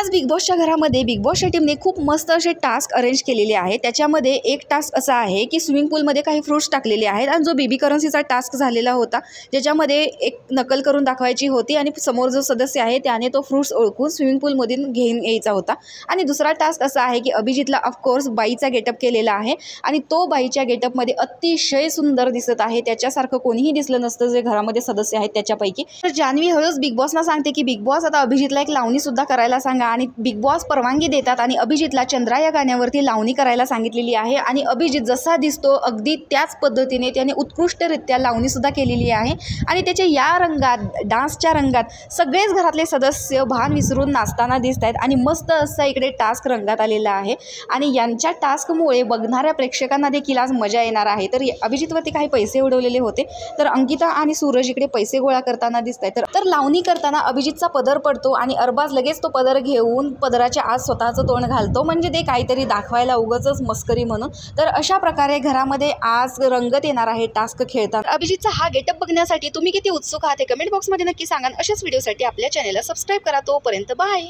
आज बिग बॉसच्या घरामध्ये बिग बॉसच्या टीमने खूप मस्त असे टास्क अरेंज केलेले आहेत। त्याच्यामध्ये एक टास्क असा आहे की स्विमिंग पूलमध्ये काही फ्रूट्स टाकलेले आहेत आणि जो बेबी करन्सीचा टास्क झालेला होता, ज्याच्यामध्ये एक नकल करून दाखवायची होती आणि समोर जो सदस्य आहे त्याने तो फ्रूट्स ओळखून स्विमिंग पूलमधून घेऊन यायचा होता। आणि दुसरा टास्क असा आहे की अभिजितला ऑफकोर्स बाईचा गेटअप केलेला आहे आणि तो बाईच्या गेटअपमध्ये अतिशय सुंदर दिसत आहे, त्याच्यासारखं कोणीही दिसलं नसतं जे घरामध्ये सदस्य आहेत त्याच्यापैकी। तर जान्हवी हळूच बिग बॉसना सांगते की बिग बॉस आता अभिजितला एक लावणी सुद्धा करायला सांगा आणि बिग बॉस परवानगी देतात आणि अभिजितला चंद्रा या गाण्यावरती लावणी करायला सांगितलेली आहे आणि अभिजित जसा दिसतो अगदी त्याच पद्धतीने त्याने उत्कृष्टरित्या लावणी सुद्धा केलेली आहे आणि त्याच्या या रंगात, डान्सच्या रंगात सगळेच घरातले सदस्य भान विसरून नाचताना दिसत आहेत आणि मस्त असा इकडे टास्क रंगात आलेला आहे आणि यांच्या टास्कमुळे बघणाऱ्या प्रेक्षकांना देखील आज मजा येणार आहे। तर अभिजितवरती काही पैसे उडवलेले होते, तर अंकिता आणि सूरज इकडे पैसे गोळा करताना दिसत आहेत। तर लावणी करताना अभिजितचा पदर पडतो आणि अरबाज लगेच तो पदर घेऊन पदराच्या आत स्वतःचं तोंड घालतो, म्हणजे ते काहीतरी दाखवायला उगाचच मस्करी म्हणून। तर अशा प्रकारे घरामध्ये आज रंगत येणार आहे टास्क खेळताना। अभिजितचा हा गेटअप बघण्यासाठी तुम्ही किती उत्सुक आहात हे कमेंट बॉक्समध्ये नक्की सांगा। अशाच व्हिडिओसाठी आपल्या चॅनलला सबस्क्राईब करा। तोपर्यंत बाय।